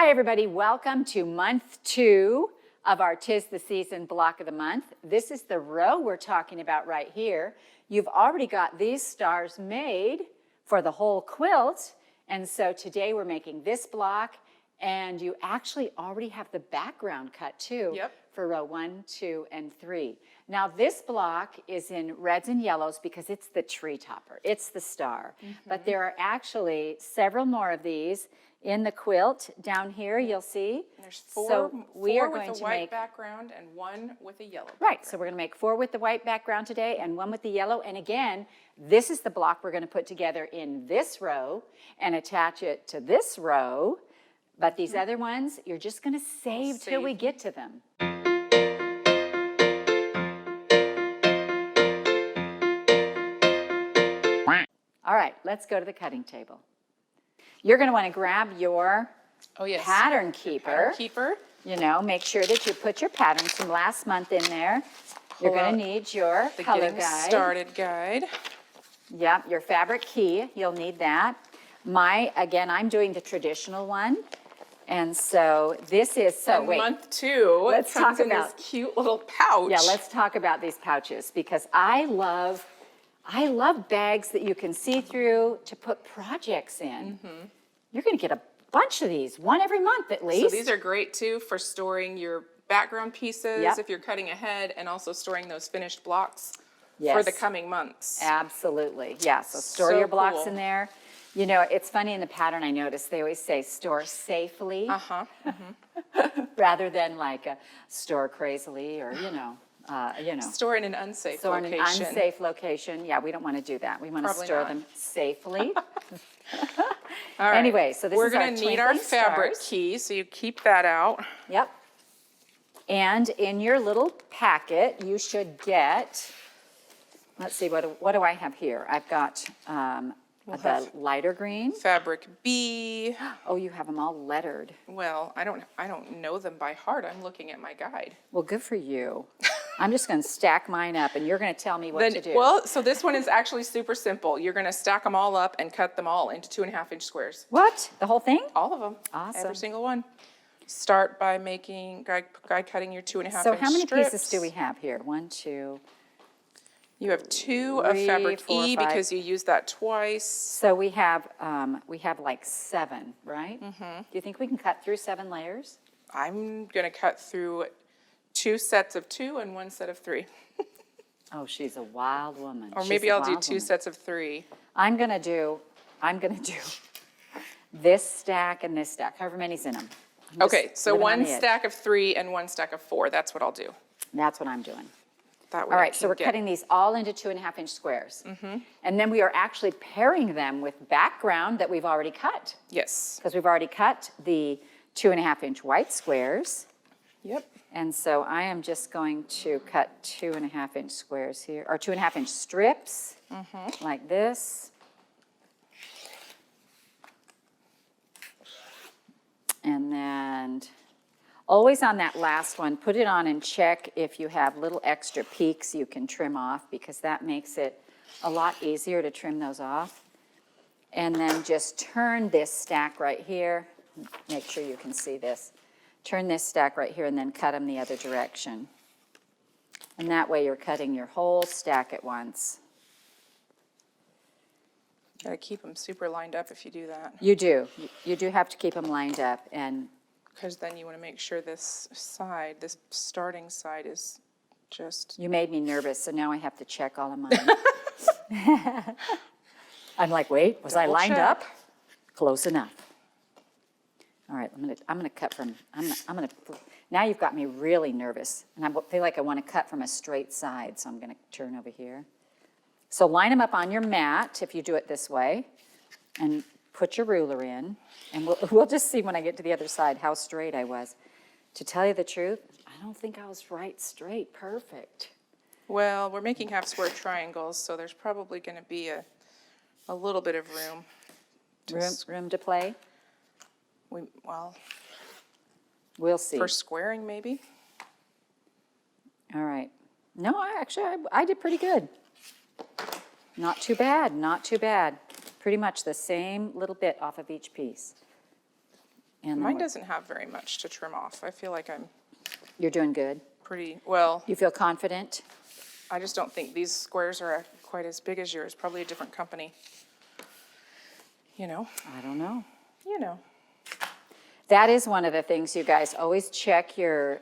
Hi everybody, welcome to month 2 of our 'Tis the Season block of the month. This is the row we're talking about right here. You've already got these stars made for the whole quilt, and so today we're making this block, and you actually already have the background cut too. Yep. For row 1, 2, and 3. Now this block is in reds and yellows because it's the tree topper, it's the star. But there are actually several more of these in the quilt down here, you'll see. There's four, So we four are with going a to white make, background and one with a yellow background. right, so we're gonna make 4 with the white background today and 1 with the yellow. And again, this is the block we're gonna put together in this row and attach it to this row. But these other ones, you're just gonna save till we get to them. All right, let's go to the cutting table. You're going to want to grab your pattern keeper. You know, make sure that you put your patterns from last month in there. You're going to need your color guide. Started guide. Yep, your fabric key, you'll need that. Again, I'm doing the traditional one. And so this is, Month 2, let's comes talk in about this cute little pouch. Yeah, let's talk about these pouches because I love bags that you can see through to put projects in. You're going to get a bunch of these, one every month at least. So these are great too for storing your background pieces if you're cutting ahead, and also storing those finished blocks for the coming months. Absolutely, yeah, so store your blocks in there. You know, it's funny in the pattern I noticed, they always say store safely rather than like store crazily or, you know. Store in an unsafe Store location. in an unsafe location. Yeah, we don't want to do that. We want to store them safely. All right. Anyway, so this We're is our going to need our fabric stars. key, so you keep that out. Yep. And in your little packet, you should get, let's see, what do I have here? I've got the lighter green. Fabric B. Oh, you have them all lettered. Well, I don't know them by heart. I'm looking at my guide. Well, good for you. I'm just going to stack mine up, and you're going to tell me what to do. Well, so this one is actually super simple. You're going to stack them all up and cut them all into 2.5-inch squares. What? The whole thing? All of them. Awesome. Every single one. Start by making guide cutting your 2.5-inch strips. So how many pieces do we have here? 1, 2. You have 2 of fabric 4, E 5. because you used that twice. So we have like 7, right? Do you think we can cut through 7 layers? I'm going to cut through 2 sets of 2 and 1 set of 3. Oh, she's a wild woman. Or maybe I'll do 2 sets of 3. I'm gonna do this stack and this stack, however many's in them. Okay, so 1 stack of 3 and 1 stack of 4. That's what I'll do. That's what I'm doing. That way All right, so we're cutting these all into 2.5-inch squares. And then we are actually pairing them with background that we've already cut. Yes. Because we've already cut the 2.5-inch white squares. Yep. And so I am just going to cut 2.5-inch squares here, or 2.5-inch strips, like this. And then always on that last one, put it on and check if you have little extra peaks you can trim off, because that makes it a lot easier to trim those off. And then just turn this stack right here. Make sure you can see this. Turn this stack right here and then cut them the other direction. And that way you're cutting your whole stack at once. Got to keep them super lined up if you do that. You do. You do have to keep them lined up. And because then you want to make sure this side, this starting side is just... You made me nervous, so now I have to check all of mine. I'm like, wait, was I lined up? Close enough. All right, I'm gonna cut from, now you've got me really nervous, and I feel like I want to cut from a straight side, so I'm gonna turn over here. So line them up on your mat, if you do it this way, and put your ruler in, and we'll just see when I get to the other side how straight I was. To tell you the truth, I don't think I was right straight, perfect. Well, we're making half square triangles, so there's probably gonna be a little bit of room. Room to play? We'll see. For squaring, maybe? All right. No, I did pretty good. Not too bad, not too bad. Pretty much the same little bit off of each piece. And then Mine doesn't have very much to trim off. I feel like I'm you're doing good. pretty, well, You feel confident? I just don't think these squares are quite as big as yours. Probably a different company. You know? I don't know. You know. That is one of the things, you guys, always check your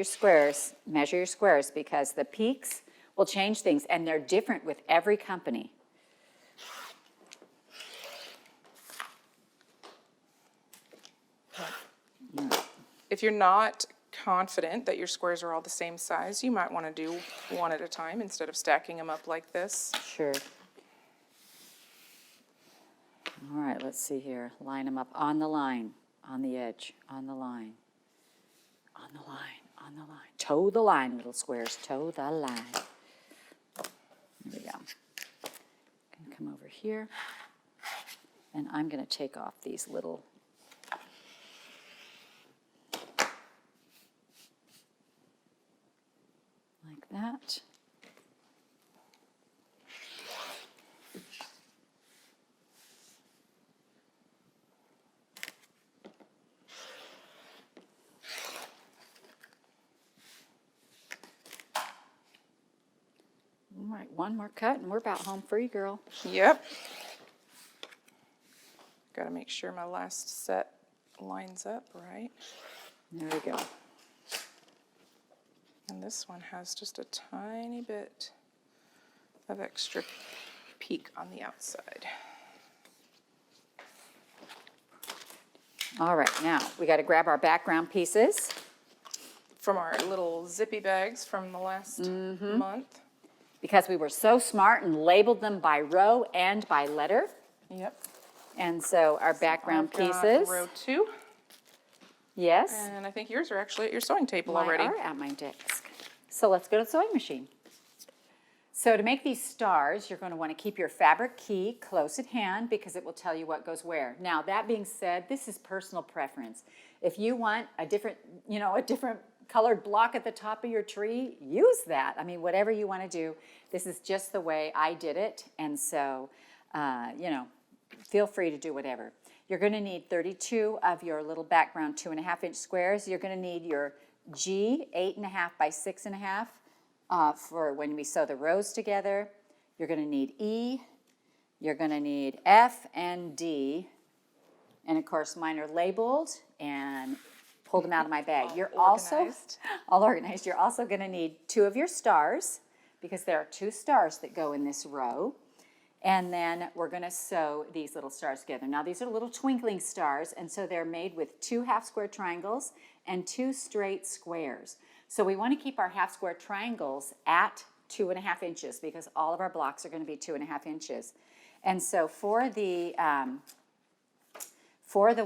squares, measure your squares, because the peaks will change things, and they're different with every company. If you're not confident that your squares are all the same size, you might want to do one at a time instead of stacking them up like this. Sure. All right, let's see here. Line them up on the line, on the edge, on the line, on the line, on the line. Toe the line, little squares, toe the line. There we go. Gonna come over here, and I'm gonna take off these little like that. All right, one more cut and we're about home free, girl. Yep. Got to make sure my last set lines up right. There we go. And this one has just a tiny bit of extra peak on the outside. All right, now we got to grab our background pieces. From our little zippy bags from the last month. Because we were so smart and labeled them by row and by letter. Yep. And so our background I've got pieces. row 2. Yes. And I think yours are actually at your sewing table Mine already. are at my desk. So let's go to the sewing machine. So to make these stars, you're going to want to keep your fabric key close at hand because it will tell you what goes where. Now, that being said, this is personal preference. If you want a different colored block at the top of your tree, use that. I mean, whatever you want to do. This is just the way I did it. And so, feel free to do whatever. You're going to need 32 of your little background 2.5-inch squares. You're going to need your G 8.5 by 6.5 for when we sew the rows together. You're going to need E. You're going to need F and D. And of course, mine are labeled and pulled them out of my bag. You're also all organized. You're also going to need 2 of your stars because there are 2 stars that go in this row. And then we're going to sew these little stars together. Now, these are little twinkling stars, and so they're made with 2 half-square triangles and 2 straight squares. So we want to keep our half-square triangles at 2.5 inches because all of our blocks are going to be 2.5 inches. And so for the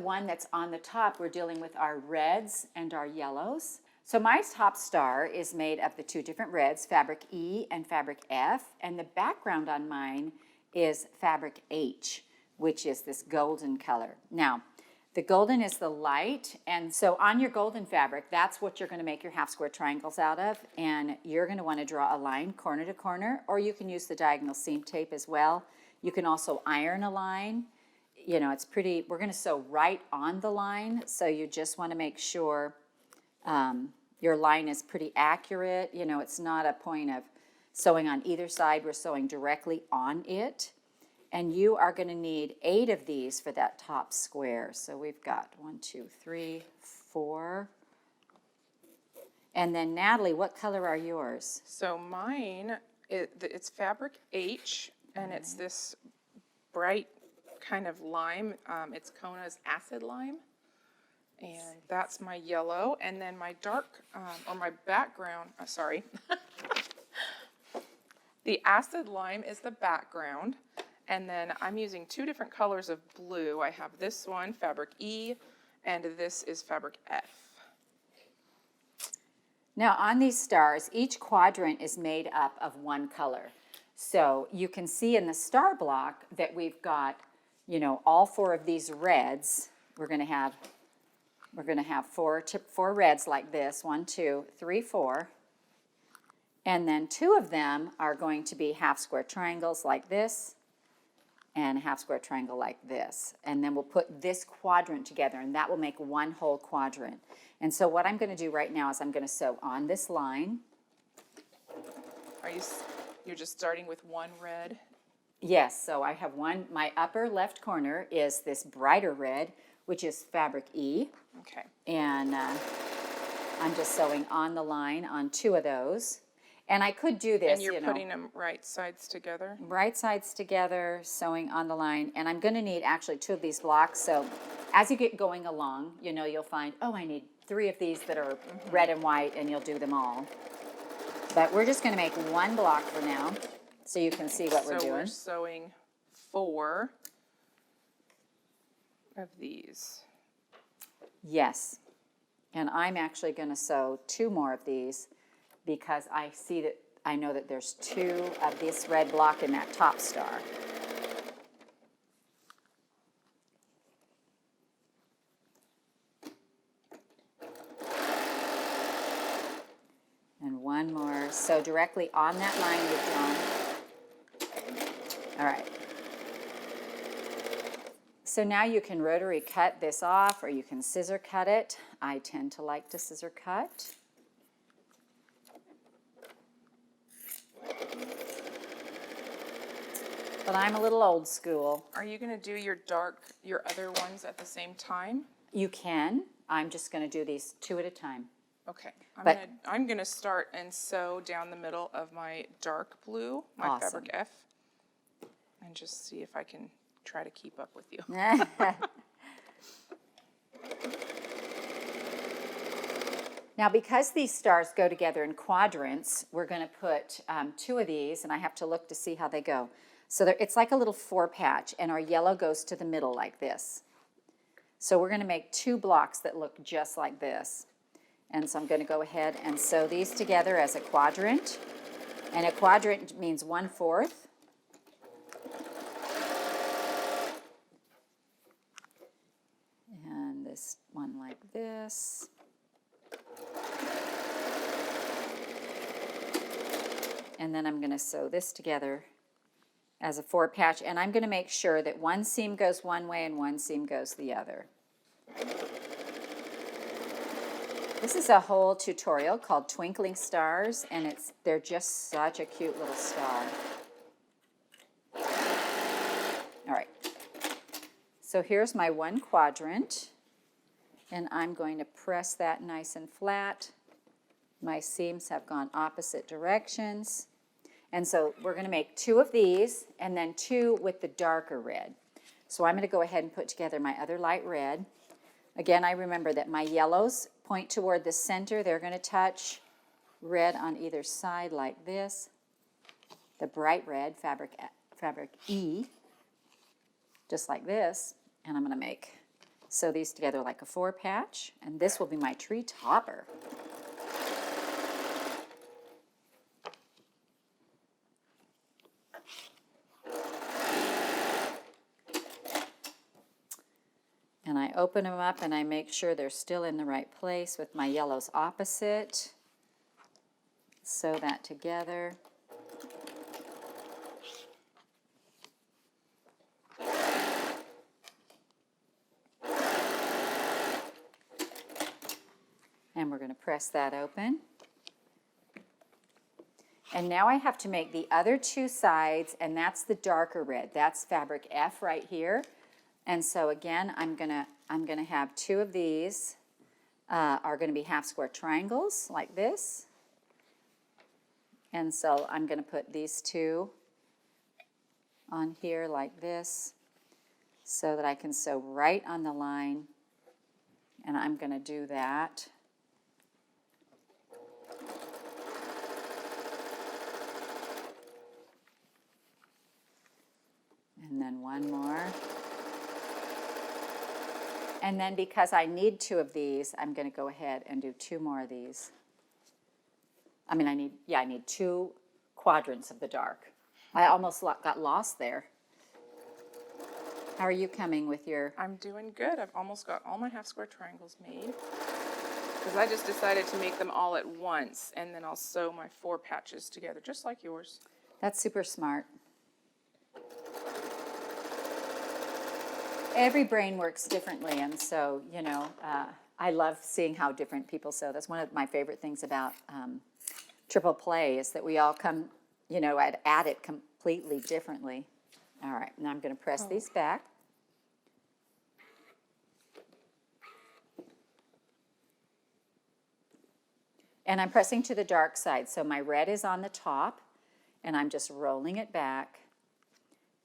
one that's on the top, we're dealing with our reds and our yellows. So my top star is made of the 2 different reds, fabric E and fabric F, and the background on mine is fabric H, which is this golden color. Now, the golden is the light, and so on your golden fabric, that's what you're going to make your half-square triangles out of, and you're going to want to draw a line corner to corner, or you can use the diagonal seam tape as well. You can also iron a line. You know, it's pretty, we're going to sew right on the line, so you just want to make sure your line is pretty accurate. You know, it's not a point of sewing on either side, we're sewing directly on it. And you are going to need 8 of these for that top square. So we've got 1, 2, 3, 4. And then Natalie, what color are yours? So mine, it's fabric H, and it's this bright kind of lime. It's Kona's acid lime. And that's my yellow. And then my dark, or my background, sorry. The acid lime is the background. And then I'm using 2 different colors of blue. I have this one, fabric E, and this is fabric F. Now on these stars, each quadrant is made up of 1 color. So you can see in the star block that we've got, you know, all 4 of these reds. We're going to have 4 reds like this, 1, 2, 3, 4. And then 2 of them are going to be half square triangles like this. and a half square triangle like this. And then we'll put this quadrant together, and that will make one whole quadrant. And so what I'm going to do right now is I'm going to sew on this line. You're just starting with one red? Yes, so I have one, my upper left corner is this brighter red, which is fabric E. Okay. And I'm just sewing on the line on 2 of those. And I could do this, And you're putting them right sides together? right sides together, sewing on the line. And I'm going to need actually 2 of these blocks. So as you get going along, you'll find, oh, I need 3 of these that are red and white, and you'll do them all. But we're just going to make 1 block for now, so you can see what we're doing. So we're sewing 4 of these. Yes. And I'm actually going to sew 2 more of these, because I know that there's 2 of this red block in that top star. And 1 more. So directly on that line you've drawn. All right. So now you can rotary cut this off, or you can scissor cut it. I tend to like to scissor cut. But I'm a little old school. Are you going to do your other ones at the same time? You can. I'm just going to do these 2 at a time. Okay. But- I'm gonna start and sew down the middle of my dark blue, my Awesome. fabric F, and just see if I can try to keep up with you. Now, because these stars go together in quadrants, we're going to put 2 of these, and I have to look to see how they go. So it's like a little 4 patch, and our yellow goes to the middle like this. So we're going to make 2 blocks that look just like this. And so I'm going to go ahead and sew these together as a quadrant. And a quadrant means 1/4. And this one like this. And then I'm going to sew this together as a 4 patch. And I'm going to make sure that one seam goes one way and one seam goes the other. This is a whole tutorial called Twinkling Stars, and they're just such a cute little star. All right. So here's my 1 quadrant, and I'm going to press that nice and flat. My seams have gone opposite directions. And so we're going to make 2 of these, and then 2 with the darker red. So I'm going to go ahead and put together my other light red. Again, I remember that my yellows point toward the center. They're going to touch red on either side like this. The bright red, fabric E, just like this. And I'm going to sew these together like a 4 patch. And this will be my tree topper. And I open them up and I make sure they're still in the right place with my yellows opposite. Sew that together. And we're going to press that open. And now I have to make the other 2 sides, and that's the darker red. That's fabric F right here. And so again, I'm gonna have 2 of these are going to be half square triangles like this. And so I'm going to put these 2 on here like this, so that I can sew right on the line. And I'm going to do that. And then 1 more. And then because I need 2 of these, I'm going to go ahead and do 2 more of these. I need 2 quadrants of the dark. I almost got lost there. How are you coming with your... I'm doing good. I've almost got all my half square triangles made. Because I just decided to make them all at once, and then I'll sew my 4 patches together, just like yours. That's super smart. every brain works differently, and so, you know, I love seeing how different people sew. That's one of my favorite things about triple play is that we all come, you know, at it completely differently. All right, now I'm going to press these back. And I'm pressing to the dark side, so my red is on the top, and I'm just rolling it back.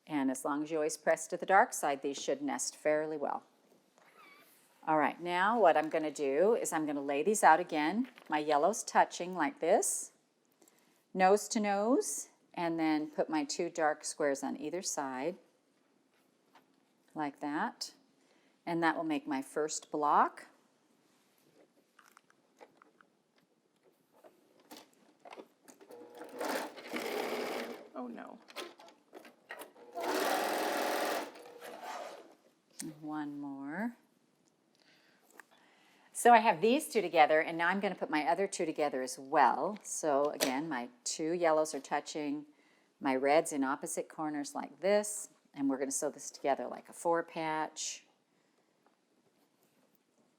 And as long as you always press to the dark side, these should nest fairly well. All right, now what I'm going to do is I'm going to lay these out again. My yellow's touching like this, nose to nose, and then put my 2 dark squares on either side, like that. And that will make my first block. Oh no. One more. So I have these 2 together, and now I'm going to put my other 2 together as well. So again, my 2 yellows are touching, my reds in opposite corners like this, and we're going to sew this together like a 4-patch.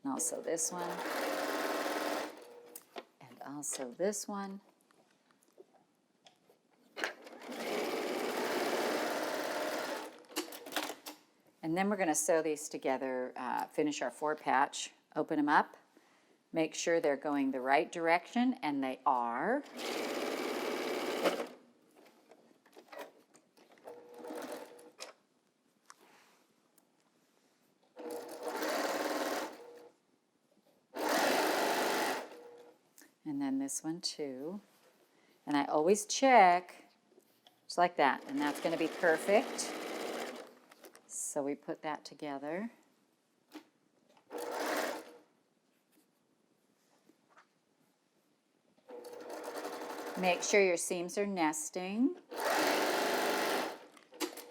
And also this one, and also this one. And then we're going to sew these together, finish our 4-patch, open them up, make sure they're going the right direction, and they are. And then this one too. And I always check, just like that, and that's going to be perfect. So we put that together. Make sure your seams are nesting.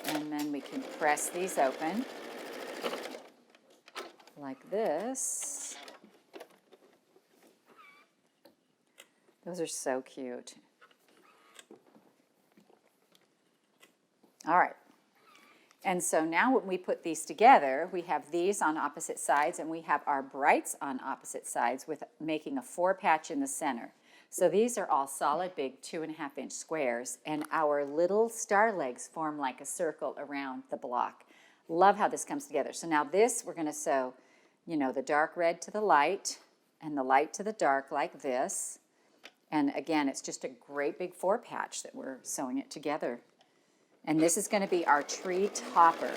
And then we can press these open like this. Those are so cute. All right. And so now when we put these together, we have these on opposite sides, and we have our brights on opposite sides with making a 4-patch in the center. So these are all solid big 2.5-inch squares, and our little star legs form like a circle around the block. Love how this comes together. So now this, we're going to sew, you know, the dark red to the light and the light to the dark like this. And again, it's just a great big 4-patch that we're sewing it together. And this is going to be our tree topper.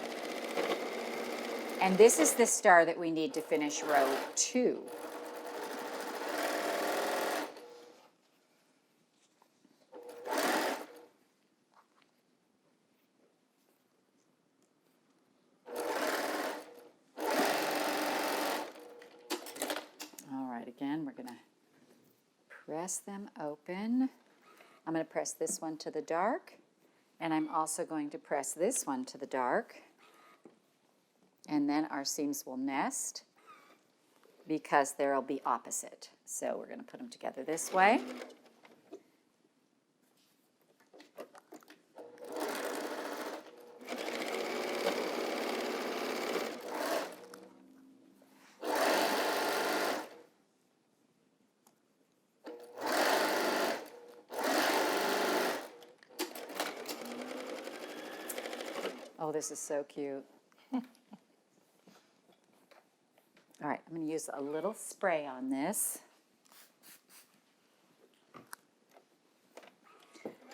And this is the star that we need to finish row 2. All right, again, we're going to press them open. I'm going to press this one to the dark. And I'm also going to press this one to the dark. And then our seams will nest because they'll be opposite. So we're going to put them together this way. Oh, this is so cute. All right, I'm going to use a little spray on this.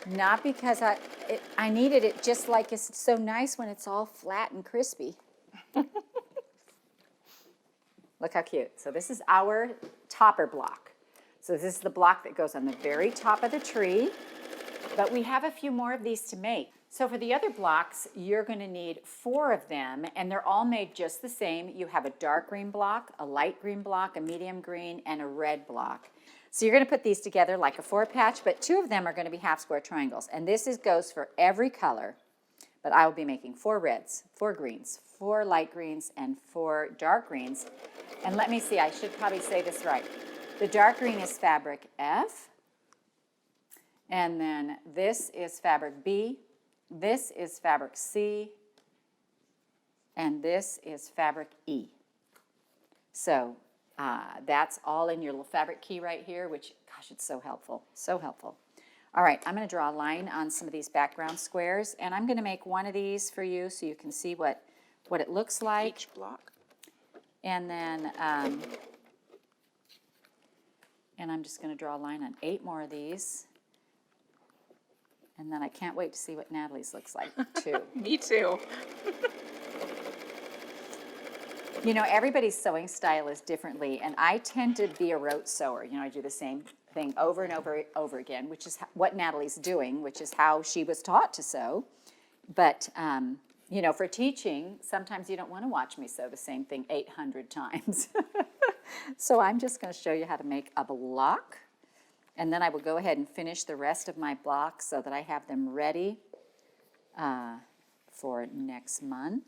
Not because I needed it, just like it's so nice when it's all flat and crispy. Look how cute. So this is our topper block. So this is the block that goes on the very top of the tree. But we have a few more of these to make. So for the other blocks, you're going to need 4 of them, and they're all made just the same. You have a dark green block, a light green block, a medium green, and a red block. So you're going to put these together like a 4-patch, but 2 of them are going to be half square triangles. And this goes for every color, but I will be making 4 reds, 4 greens, 4 light greens, and 4 dark greens. And let me see, I should probably say this right. The dark green is fabric F, and then this is fabric B, this is fabric C, and this is fabric E. So that's all in your little fabric key right here, which, gosh, it's so helpful, so helpful. All right, I'm going to draw a line on some of these background squares, and I'm going to make one of these for you so you can see what it looks like. Each block. And then, and I'm just going to draw a line on 8 more of these. And then I can't wait to see what Natalie's looks like, too. Me too. You know, everybody's sewing style is differently, and I tend to be a rote sewer. You know, I do the same thing over and over again, which is what Natalie's doing, which is how she was taught to sew. But, you know, for teaching, sometimes you don't want to watch me sew the same thing 800 times. So I'm just going to show you how to make a block, and then I will go ahead and finish the rest of my blocks so that I have them ready for next month.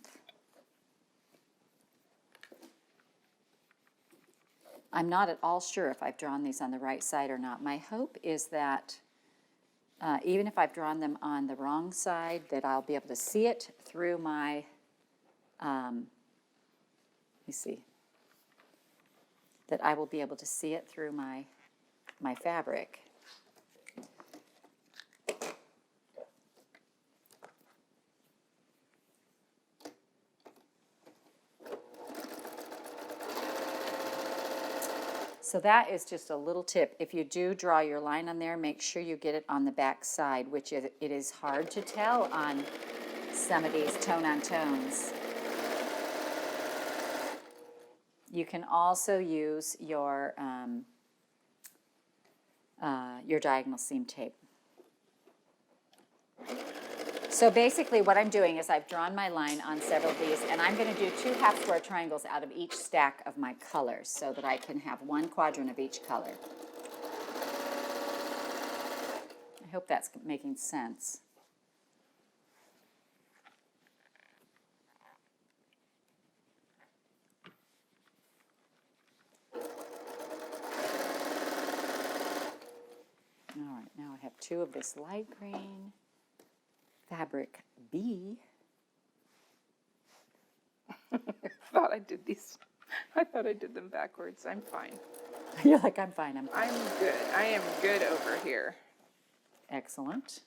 I'm not at all sure if I've drawn these on the right side or not. My hope is that even if I've drawn them on the wrong side, that I'll be able to see it through my, let me see, that I will be able to see it through my fabric. So that is just a little tip. If you do draw your line on there, make sure you get it on the back side, which it is hard to tell on some of these tone-on-tones. You can also use your diagonal seam tape. So basically what I'm doing is I've drawn my line on several of these, and I'm going to do 2 half square triangles out of each stack of my colors so that I can have 1 quadrant of each color. I hope that's making sense. All right, now I have 2 of this light green. Fabric B. I thought I did them backwards. I'm fine. You're like, I'm fine, I'm fine. I'm good. I am good over here. Excellent.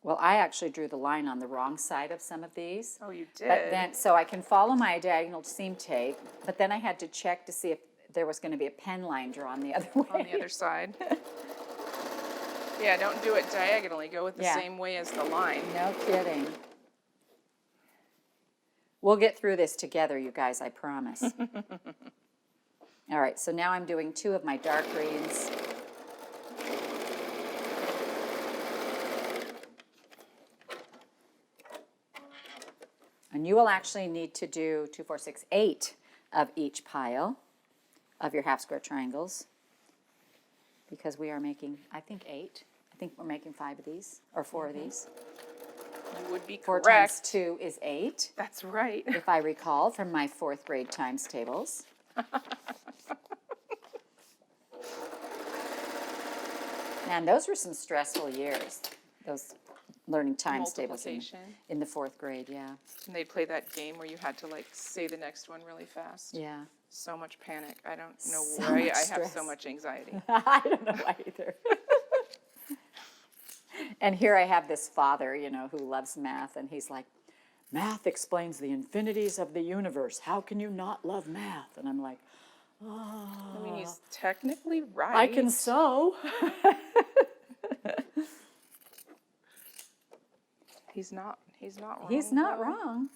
Well, I actually drew the line on the wrong side of some of these. Oh, you did? But then, so I can follow my diagonal seam tape, but then I had to check to see if there was going to be a pen line drawn the other way. On the other side. Yeah, don't do it diagonally. Go with the Yeah. same way as the line. No kidding. We'll get through this together, you guys, I promise. All right, so now I'm doing 2 of my dark greens. And you will actually need to do 2, 4, 6, 8 of each pile of your half square triangles, because we are making, I think 8. I think we're making 5 of these, or 4 of these. You would be 4 correct. times 2 is 8, That's right. if I recall from my 4th grade times tables. Man, those were some stressful years, those learning times tables Multiplication. in the 4th grade, yeah. And they'd play that game where you had to like say the next one really fast. Yeah. So much panic. I don't know So why much I have stress. so much anxiety. I don't know why either. And here I have this father, you know, who loves math, and he's like, math explains the infinities of the universe. How can you not love math? And I'm like, I mean, he's technically right. I can sew. He's not wrong. He's not though. wrong.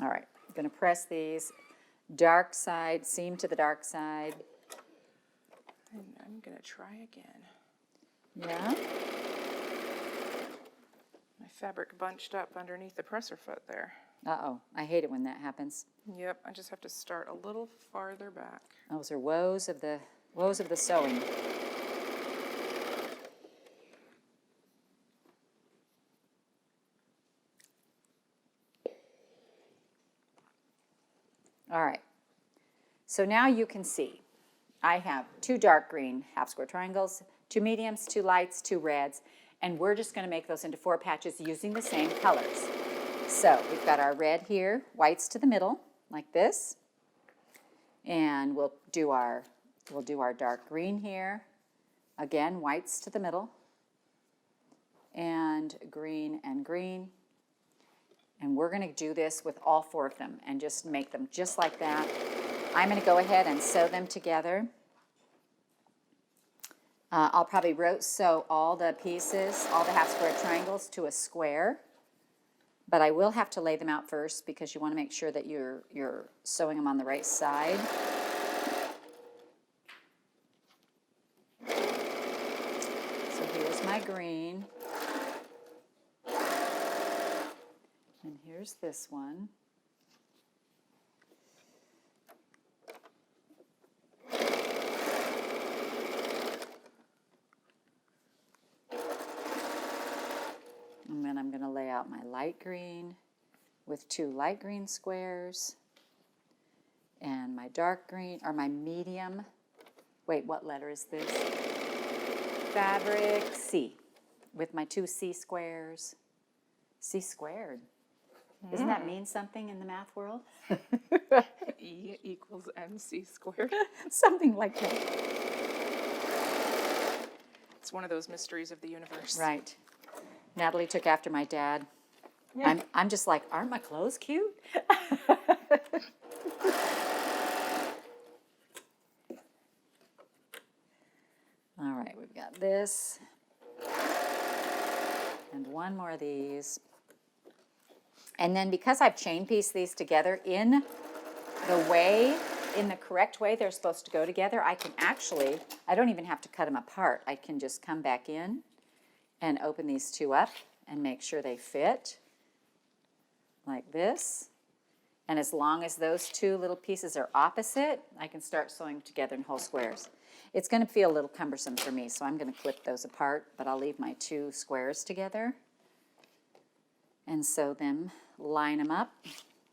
All right, I'm going to press these. Dark side, seam to the dark side. And I'm going to try again. Yeah. My fabric bunched up underneath the presser foot there. Uh-oh, I hate it when that happens. Yep, I just have to start a little farther back. Those are woes of the sewing. All right, So now you can see I have 2 dark green half square triangles, 2 mediums, 2 lights, 2 reds, and we're just going to make those into 4 patches using the same colors. So we've got our red here, whites to the middle, like this, and we'll do our dark green here, again, whites to the middle, and green, and we're going to do this with all 4 of them and just make them just like that. I'm going to go ahead and sew them together. I'll probably rote sew all the pieces, all the half square triangles to a square, but I will have to lay them out first because you want to make sure that you're sewing them on the right side. So here's my green, and here's this one. And then I'm going to lay out my light green with 2 light green squares and my dark green, or my medium. Wait, what letter is this? Fabric C with my 2 C squares. C squared. Doesn't that mean something in the math world? E equals MC squared. Something like that. It's one of those mysteries of the universe. Right. Natalie took after my dad. Yeah. I'm just like, aren't my clothes cute? All right, we've got this. And one more of these. And then because I've chain pieced these together in the correct way they're supposed to go together, I don't even have to cut them apart. I can just come back in and open these 2 up and make sure they fit like this. And as long as those 2 little pieces are opposite, I can start sewing together in whole squares. It's going to feel a little cumbersome for me, so I'm going to clip those apart, but I'll leave my 2 squares together and sew them, line them up,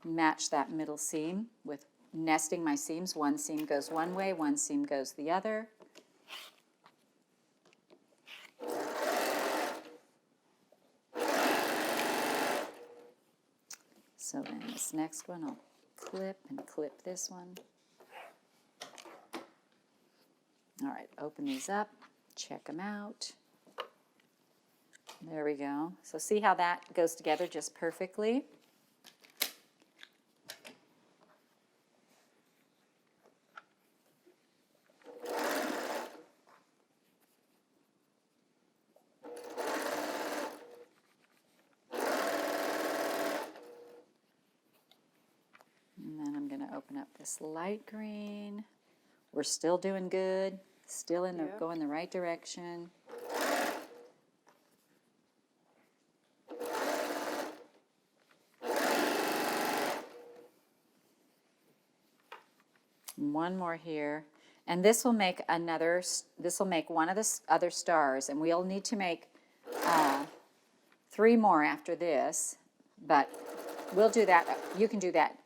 match that middle seam with nesting my seams. One seam goes one way, one seam goes the other. So then this next one, I'll clip this one. All right, open these up, check them out. There we go. So see how that goes together just perfectly? Open up this light green. We're still doing good, still going the right direction. One more here, and this will make one of the other stars, and we'll need to make 3 more after this, but we'll do that. You can do that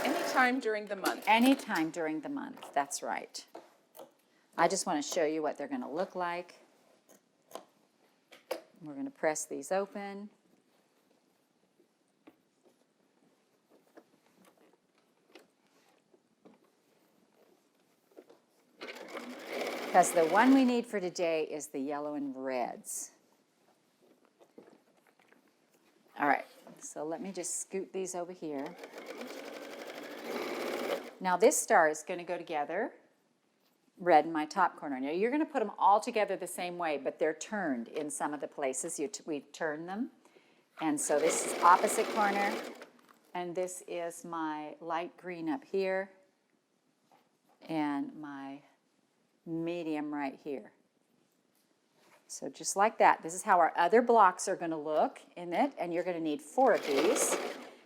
anytime during the month. Anytime during the month, that's right. I just want to show you what they're going to look like. We're going to press these open. Because the one we need for today is the yellow and reds. All right, so let me just scoot these over here. Now this star is going to go together, red in my top corner. Now you're going to put them all together the same way, but they're turned in some of the places. We turn them. And so this is opposite corner, and this is my light green up here, and my medium right here. So just like that. This is how our other blocks are going to look in it, and you're going to need 4 of these.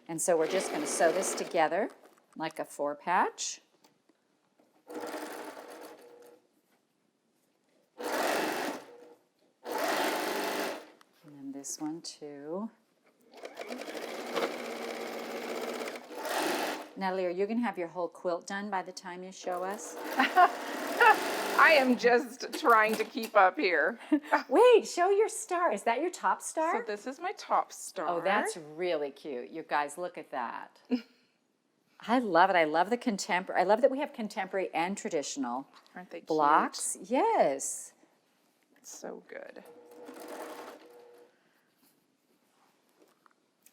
And so we're just going to sew this together like a 4 patch. And then this one too. Natalie, are you going to have your whole quilt done by the time you show us? I am just trying to keep up here. Wait, show your star. Is that your top star? So this is my top star. Oh, that's really cute. You guys, look at that. I love it. I love the contemporary. I love that we have contemporary and traditional Aren't they cute? blocks. Yes. So good.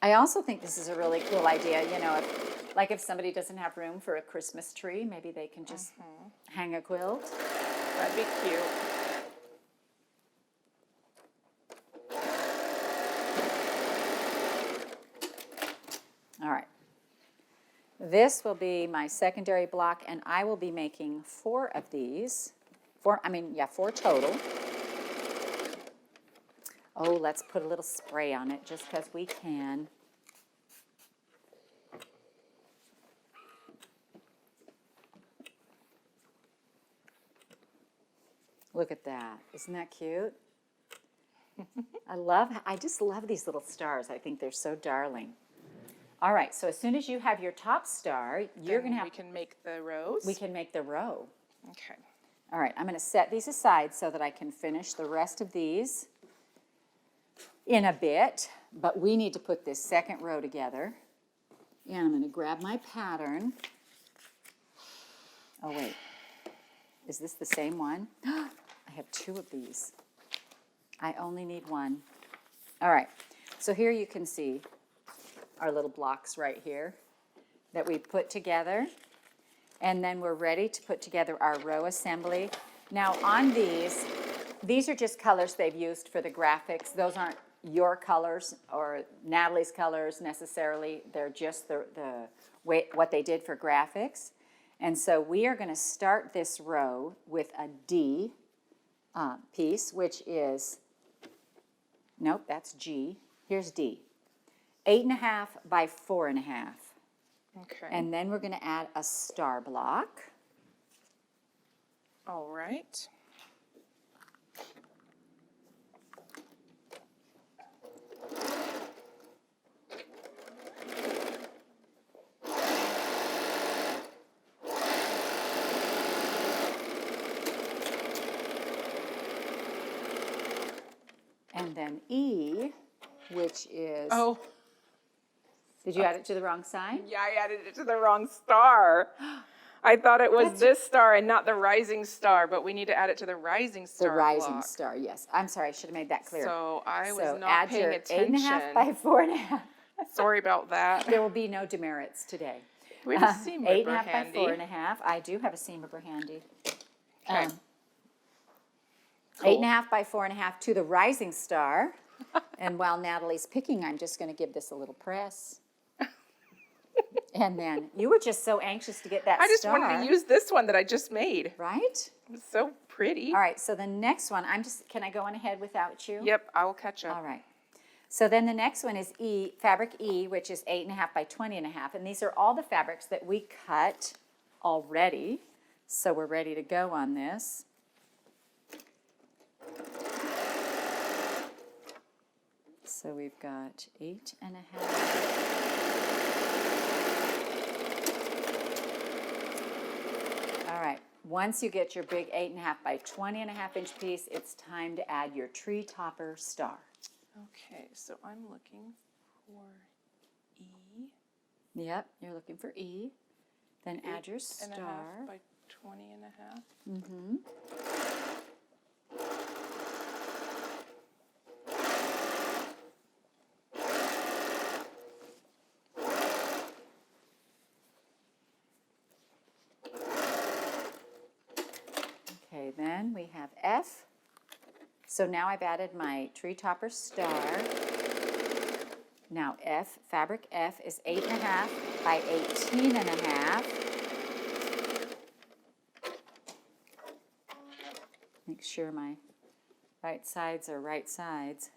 I also think this is a really cool idea. You know, if somebody doesn't have room for a Christmas tree, maybe they can just hang a quilt. That'd be cute. All right. This will be my secondary block, and I will be making 4 of these. 4 total. Oh, let's put a little spray on it just because we can. Look at that. Isn't that cute? I just love these little stars. I think they're so darling. All right, so as soon as you have your top star, you're going to have... We can make the rows? We can make the row. Okay. All right, I'm going to set these aside so that I can finish the rest of these in a bit, but we need to put this second row together. And I'm going to grab my pattern. Oh, wait. Is this the same one? I have 2 of these. I only need 1. All right, so here you can see our little blocks right here that we put together. And then we're ready to put together our row assembly. Now on these are just colors they've used for the graphics. Those aren't your colors or Natalie's colors necessarily. They're just the way, what they did for graphics. And so we are going to start this row with a D piece, which is, nope, that's G. Here's D. 8.5 by 4.5. Okay. And then we're going to add a star block. All right. And then E, which is... Oh, Did you add it to the wrong side? yeah, I added it to the wrong star. I thought it was this star and not the rising star, but we need to add it to the rising star The rising block. star, yes. I'm sorry, I should have made that clear. So I was So not add paying your attention. 8.5 by 4.5. Sorry about that. There will be no demerits today. We have a seam ripper 8.5 handy. by 4.5. I do have a seam ripper handy. Okay. Cool. 8.5 by 4.5 to the rising star. And while Natalie's picking, I'm just going to give this a little press. And then you were just so anxious to get that I just star. wanted to use this one that I just made. Right? It was so pretty. All right, so the next one, can I go on ahead without you? Yep, I will catch up. All right. So then the next one is E, fabric E, which is 8.5 by 20.5. And these are all the fabrics that we cut already. So we're ready to go on this. So we've got 8.5. All right, once you get your big 8.5 by 20.5 inch piece, it's time to add your tree topper star. Okay, so I'm looking for E. Yep, you're looking for E. Then add your star. 8.5 by 20.5. Mm-hmm. Okay, then we have F. So now I've added my tree topper star. Now F, fabric F is 8.5 by 18.5. Make sure my right sides are right sides.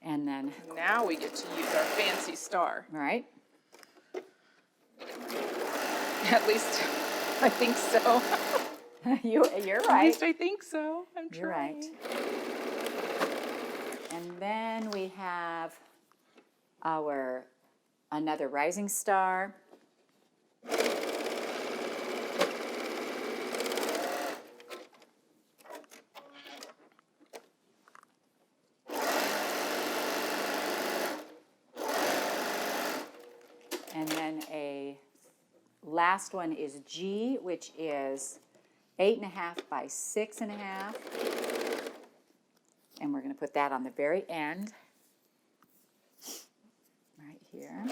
And then, Now we get to use our fancy star. right? At least I think so. You're At right. least I think so. I'm trying. You're right. And then we have our another rising star. And then a last one is G, which is 8.5 by 6.5. And we're going to put that on the very end, right here.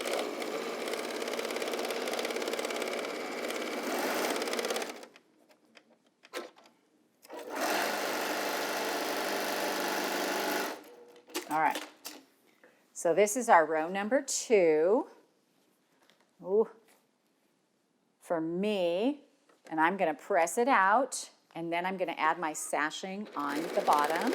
All right. So this is our row number 2. Ooh. For me, and I'm going to press it out, and then I'm going to add my sashing on the bottom.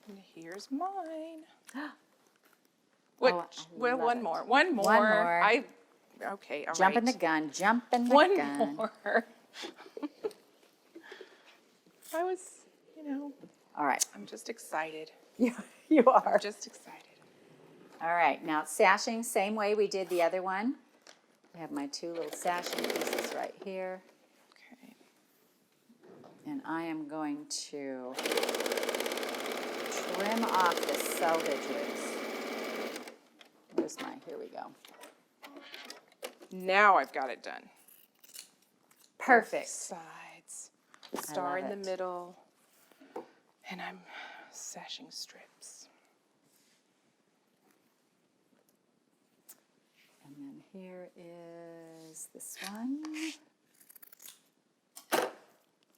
And here's mine. Oh, I Well, love one it. more. One more. One more. Okay, all right. Jumping the gun, jumping the One gun. more. I was, All right. I'm just excited. You are. Just excited. All right, now sashing, same way we did the other one. I have my 2 little sashing pieces right here. Okay. And I am going to trim off the selvages. Where's my, here we go. Now I've got it done. Perfect. Both sides. Star in love the it. middle. And I'm sashing strips. And then here is this one.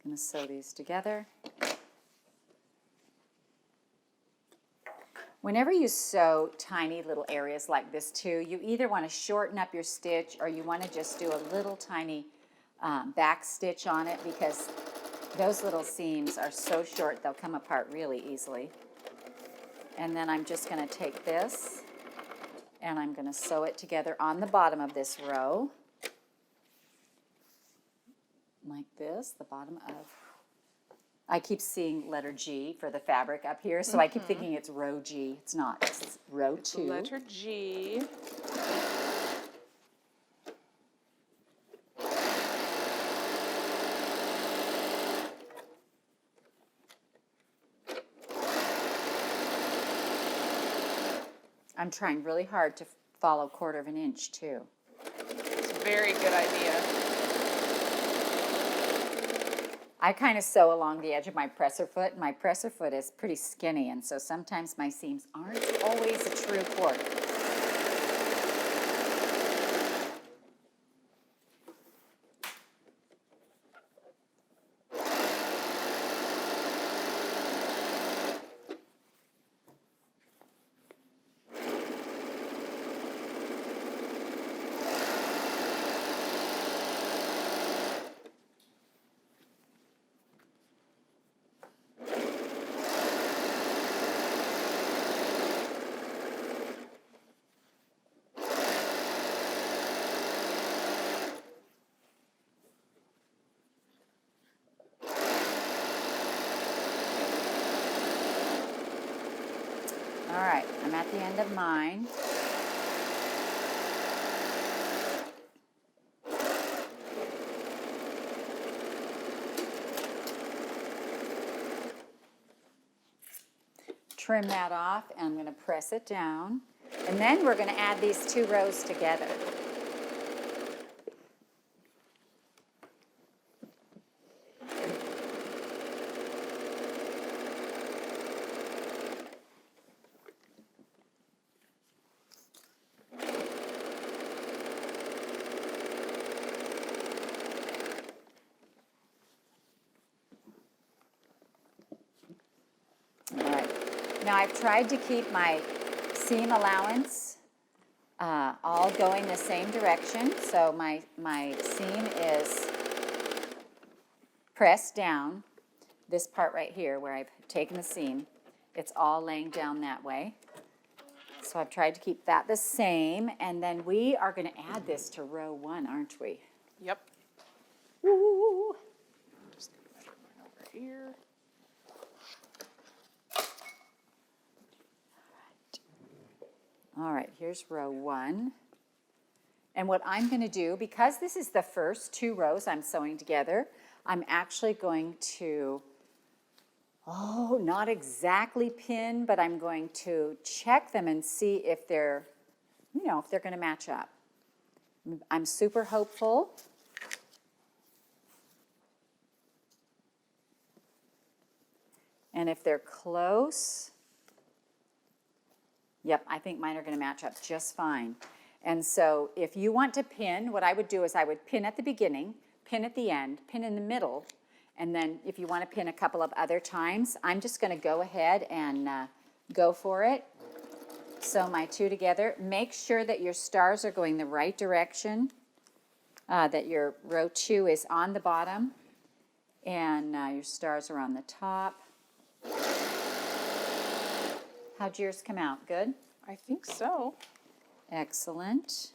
Gonna sew these together. Whenever you sew tiny little areas like this too, you either want to shorten up your stitch or you want to just do a little tiny back stitch on it, because those little seams are so short they'll come apart really easily. And then I'm just going to take this and I'm going to sew it together on the bottom of this row. Like this, the bottom of, I keep seeing letter G for the fabric up here, so I keep thinking it's row G. It's not, it's row 2. Letter G. I'm trying really hard to follow 1/4 inch too. It's a very good idea. I kind of sew along the edge of my presser foot. My presser foot is pretty skinny, and so sometimes my seams aren't always a true 1/4. All right, I'm at the end of mine. Trim that off, and I'm going to press it down. And then we're going to add these 2 rows together. All right. Now I've tried to keep my seam allowance all going the same direction. So my seam is pressed down. This part right here where I've taken the seam, it's all laying down that way. So I've tried to keep that the same. And then we are going to add this to row 1, aren't we? Yep. Ooh. Just gonna measure mine over here. All right, here's row 1. And what I'm going to do, because this is the first 2 rows I'm sewing together, I'm actually going to, not exactly pin, but I'm going to check them and see if they're, if they're going to match up. I'm super hopeful. And if they're close, yep, I think mine are going to match up just fine. And so if you want to pin, what I would do is I would pin at the beginning, pin at the end, pin in the middle, and then if you want to pin a couple of other times, I'm just going to go ahead and go for it. Sew my 2 together. Make sure that your stars are going the right direction, that your row 2 is on the bottom, and your stars are on the top. How'd yours come out? Good? I think so. Excellent.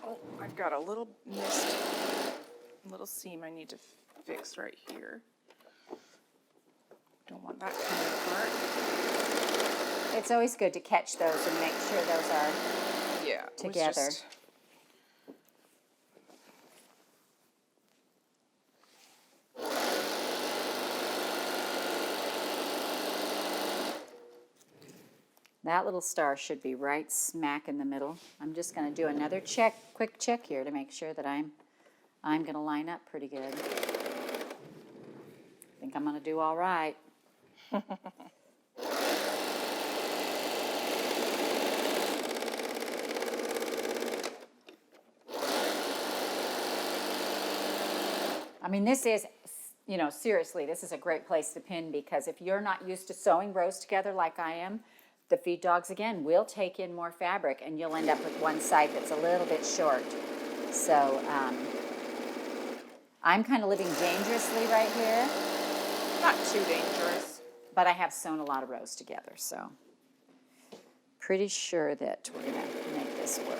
Oh, I've got a little little seam I need to fix right here. Don't want that coming apart. It's always good to catch those and make sure those are Yeah, it was together. just- That little star should be right smack in the middle. I'm just going to do another quick check here to make sure that I'm going to line up pretty good. I think I'm going to do all right. I mean, this is, seriously, this is a great place to pin because if you're not used to sewing rows together like I am, the feed dogs, again, will take in more fabric and you'll end up with one side that's a little bit short. So I'm kind of living dangerously right here, Not too dangerous. but I have sewn a lot of rows together, so pretty sure that we're going to make this work.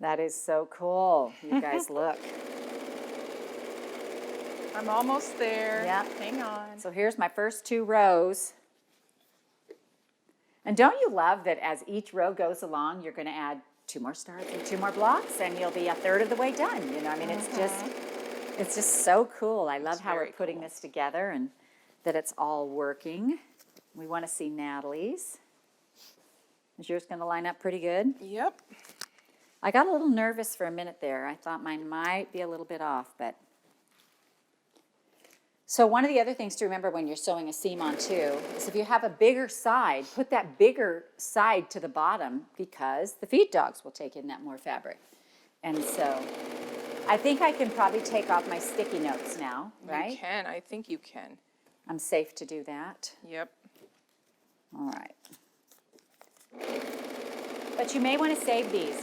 That is so cool. You guys look. I'm almost there. Yep. Hang on. So here's my first 2 rows. And don't you love that as each row goes along, you're going to add 2 more stars and 2 more blocks, and you'll be a third of the way done. I mean, it's just so cool. I love how we're putting this together and that it's all working. We want to see Natalie's. Is yours going to line up pretty good? Yep. I got a little nervous for a minute there. I thought mine might be a little bit off, but. So one of the other things to remember when you're sewing a seam on too is if you have a bigger side, put that bigger side to the bottom because the feed dogs will take in that more fabric. And so I think I can probably take off my sticky notes now, right? You can. I think you can. I'm safe to do that. Yep. All right. But you may want to save these.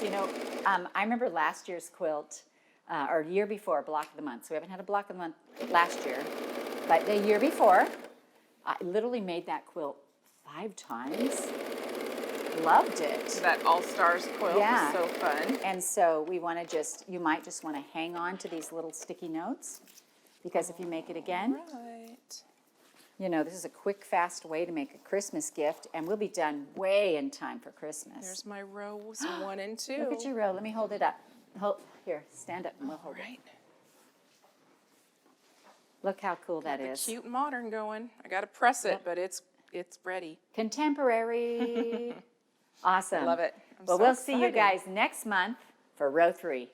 I remember last year's quilt, or year before, block of the month. So we haven't had a block of the month last year. But the year before, I literally made that quilt 5 times. Loved it. That All-Stars quilt Yeah. was so fun. And so we want to you might just want to hang on to these little sticky notes because if you make it again, Right. this is a quick, fast way to make a Christmas gift, and we'll be done way in time for Christmas. There's my rows 1 and 2. Look at your row. Let me hold it up. Here, stand up and we'll hold Right. it. Look how cool that is. Cute and modern going. I got to press it, but it's ready. Contemporary. Awesome. Love it. I'm Well, so we'll see you excited. guys next month for row 3.